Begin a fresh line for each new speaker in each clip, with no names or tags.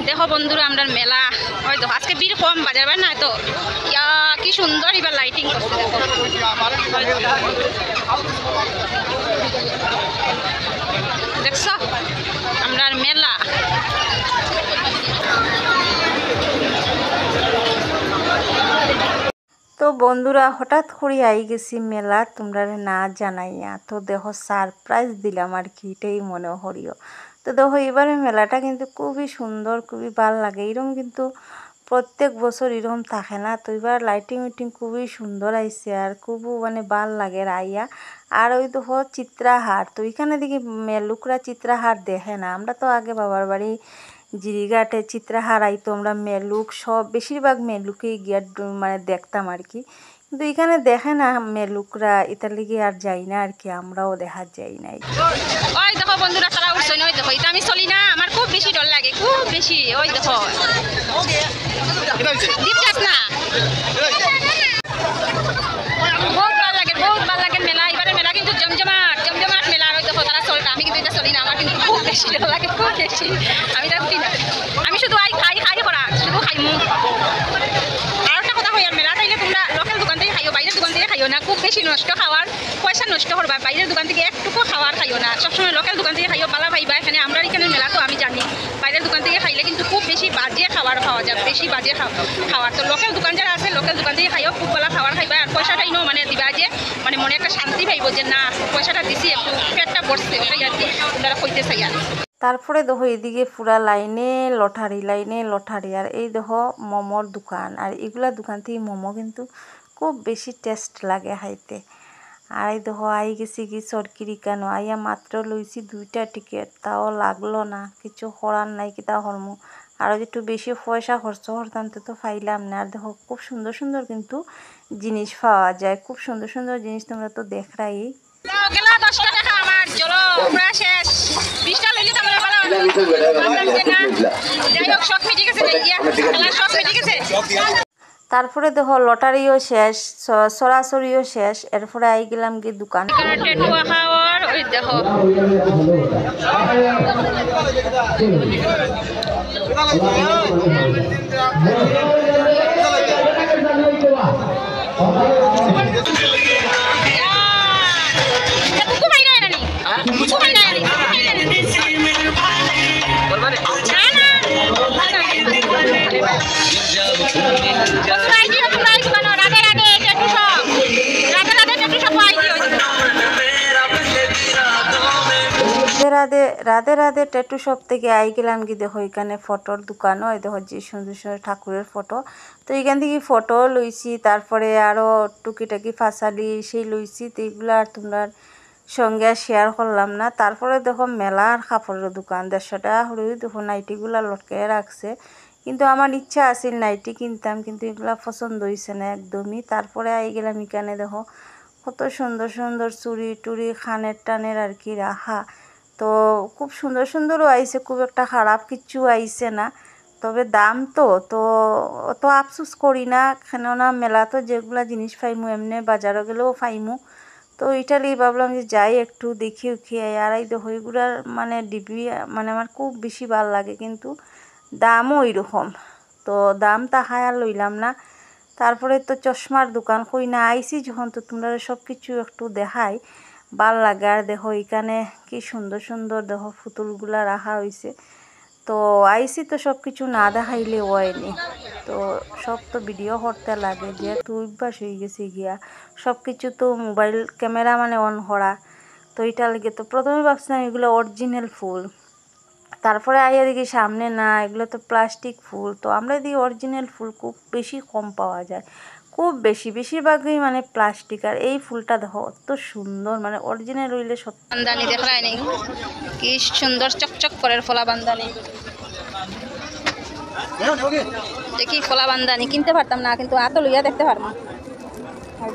দেখো বন্ধুরা আমরা মেলা ওই দেখো আজকে ভিড় কম বাজার না তো ইয়া কি সুন্দর এবার লাইটিং করছে দেখো দেখছো আমরা মেলা
তো বন্ধুরা হঠাৎ করে আই গেছি মেলা তোমরা না জানাইয়া তো দেখো সারপ্রাইজ দিলাম আর কি এটাই মনে হরিও তো দেখো এবারে মেলাটা কিন্তু খুবই সুন্দর খুবই ভালো লাগে এরকম কিন্তু প্রত্যেক বছর এরকম থাকে না তো এবার লাইটিং উইটিং খুবই সুন্দর আইছে আর খুবই মানে ভাল লাগে আইয়া আর ওই দেখো চিত্রাহার তো এখানে দেখি লোকরা চিত্রাহার দেখে না আমরা তো আগে বাবার বাড়ি জিরিঘাটে চিত্রাহার আইতো আমরা মেলুক সব বেশিরভাগ মেলুকেই গিয়ে মানে দেখতাম আর কি কিন্তু এখানে দেখে না মেলুকরা এটার লিগে আর যাই না আর কি আমরাও দেখা যাই নাই
ওই দেখো বন্ধুরা তারা উঠছে না ওই দেখো এটা আমি চলি না আমার খুব বেশি ডর লাগে খুব বেশি ওই দেখো দীপটাস না বহুত ভালো লাগে মেলা এবারে মেলা কিন্তু জমজমাট মেলা ওই দেখো তারা চলটা আমি কিন্তু এটা চলি না আমার কিন্তু খুব বেশি ডর লাগে খুব বেশি আমি তা উঠি না আমি শুধু খাই করা শুধু খাইমু আর একটা কথা কই আর মেলা তাইলে তোমরা লোকাল দোকান থেকে খাইও বাইরের দোকান থেকে খাইও না খুব বেশি নষ্ট খাওয়ার পয়সা নষ্ট করবা বাইরের দোকান থেকে একটুকু খাওয়ার খাইও না সবসময় লোকাল দোকান থেকে খাইও পালা ভাইবা এখানে আমরা এখানে মেলা তো আমি জানি বাইরের দোকান থেকে খাইলে কিন্তু খুব বেশি বাজে খাবার খাওয়া যায় বেশি বাজে খাওয়ার তো লোকাল দোকান যারা আছে লোকাল দোকান থেকে খাইও খুব ভালো খাবার খাইবা আর পয়সাটাই নো মানে দিবা যে মানে মনে একটা শান্তি পাইব যে না পয়সাটা দিছি একটু পেটটা বসছে ওটাই আর কি আপনারা কইতে চাই আর
তারপরে দেখো এদিকে পুরা লাইনে লটারি আর এই দেখো মোমোর দোকান আর এগুলা দোকান থেকে মোমো কিন্তু খুব বেশি টেস্ট লাগে খাইতে আর এই দেখো আই গেছি কি সরকিরি কেন আইয়া মাত্র লইছি 2টা টিকিট তাও লাগলো না কিছু করার নাই কি তা হরমু আরও একটু বেশি পয়সা খরচ করতাম তো পাইলাম না আর দেখো খুব সুন্দর কিন্তু জিনিস পাওয়া যায় খুব সুন্দর জিনিস তোমরা তো দেখরাই
গেল 10 টাকা আমার চলো পুরা শেষ 20টা লইলে তাহলে ভালো যাই হোক শখ মিটে গেছে শখ মিটে গেছে
তারপরে দেখো লটারিও শেষ সরাসরিও শেষ এরপরে আই গেলাম কি দোকান
টেটুয়া খাওয়ার ওই দেখো
রাধে ট্যাটু শপ থেকে আই গেলাম কি দেখো এখানে ফটোর দোকানও এই দেখো যে সুন্দর ঠাকুরের ফটো তো এখান থেকে ফটো লইছি তারপরে আরও টুকিটাকি ফাঁসালি সেই লইছি তো এইগুলো আর তোমরা সঙ্গে শেয়ার করলাম না তারপরে দেখো মেলার কাপড়ের দোকান 150 টাকা হলেও দেখো নাইটিগুলো লটকে রাখছে কিন্তু আমার ইচ্ছা আছিল নাইটি কিনতাম কিন্তু এগুলা পছন্দ হয়েছে না একদমই তারপরে আই গেলাম এখানে দেখো কত সুন্দর চুড়ি টুড়ি খানের টানের আর কি রাখা তো খুব সুন্দরও আইছে খুব একটা খারাপ কিছু আইছে না তবে দাম তো অত আফসোস করি না কেননা মেলা তো যেগুলা জিনিস পাইমু এমনি বাজারে গেলেও পাইমু তো ইটালি ভাবলাম যে যাই একটু দেখি আর এই দেখো এগুলার মানে ডিবি মানে আমার খুব বেশি ভালো লাগে কিন্তু দামও ওইরকম তো দাম তাহাই আর লইলাম না তারপরে তো চশমার দোকান কই না আইসি যখন তো তোমরা সব কিছু একটু দেখাই ভাল লাগে আর দেখো এখানে কি সুন্দর দেখো পুতুলগুলা রাখা হয়েছে তো আইসি তো সব কিছু না দেখাইলে হয়নি তো সব তো ভিডিও করতে লাগে যেহেতু অভ্যাস হয়ে গেছে গিয়া সব কিছু তো মোবাইল ক্যামেরা মানে অন করা তো এটা লাগে তো প্রথমে ভাবছিলাম এগুলো অরিজিনাল ফুল তারপরে আইয়া দেখি সামনে না এগুলো তো প্লাস্টিক ফুল তো আমরা এদিকে অরিজিনাল ফুল খুব বেশি কম পাওয়া যায় খুব বেশিরভাগই মানে প্লাস্টিক আর এই ফুলটা দেখো অত সুন্দর মানে অরিজিনাল হইলে সত্যি
বান্দানি দেখাই নেই কি সুন্দর চকচক করে ফলা বান্দানি দেখি ফলা বান্দানি কিনতে পারতাম না কিন্তু আতো লইয়া দেখতে পারবো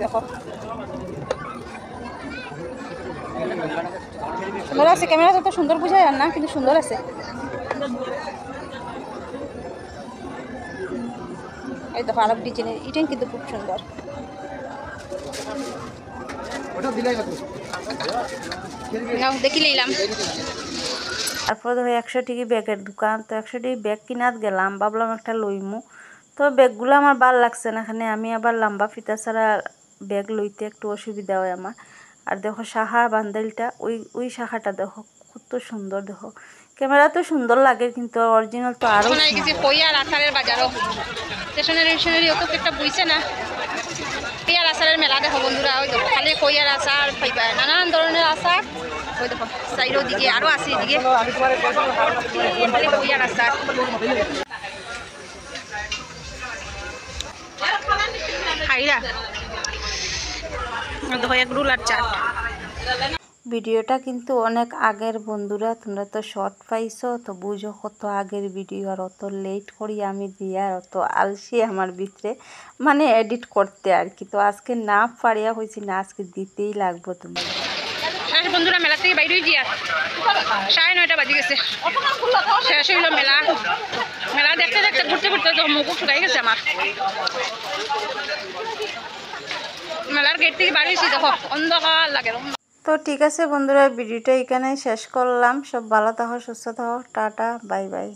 দেখো সুন্দর আছে ক্যামেরা তো সুন্দর বুঝায় আর না কিন্তু সুন্দর আছে এই দেখো আরব ডিজাইনের ইটেন কিন্তু খুব সুন্দর দেখি লইলাম
তারপর দেখো 100 টাকা ব্যাগের দোকান, তো 100 টাকা ব্যাগ কিনাত গেলাম, ভাবলাম একটা লইমু। তো ব্যাগগুলো আমার ভাল লাগছে না, এখানে আমি আবার লম্বা ফিতা ছাড়া ব্যাগ লইতে একটু অসুবিধা হয় আমার। আর দেখো শাখা বান্ডেলটা, ওই শাখাটা দেখো কত সুন্দর, দেখো ক্যামেরা তো সুন্দর লাগে কিন্তু অরিজিনাল তো আরও
শোনা গেছে কইয়ার আচারের বাজারও স্টেশনারি অত একটা বুঝছে না। পেয়ার আচারের মেলা দেখো বন্ধুরা, ওই দেখো খালি কইয়ার আচার পাইবা, নানান ধরনের আচার। ওই দেখো সাইডের দিকে আরও আছে, এদিকে খালি কইয়ার আচার। খাইরা দেখো এক রুলার চাট।
ভিডিওটা কিন্তু অনেক আগের বন্ধুরা, তোমরা তো শর্ট পাইছো, তো বুঝো কত আগের ভিডিও, আর অত লেট করি আমি দিই, আর অত আলসি আমার ভিতরে মানে এডিট করতে আর কি। তো আজকে না পারিয়া হয়েছি না, আজকে দিতেই লাগবো তোমার।
বন্ধুরা মেলা থেকে বাইরে গিয়া 9:30 বাজে গেছে, শেষ হইল মেলা। মেলা দেখতে দেখতে ঘুরতে ঘুরতে তো মুখ শুকাই গেছে আমার। মেলার গেট থেকে বাড়িয়েছি দেখো অন্ধকার লাগে।
তো ঠিক আছে বন্ধুরা, ভিডিওটা এখানে শেষ করলাম। সব ভালো থাকো, সুস্থ থাকো, টাটা বাই বাই।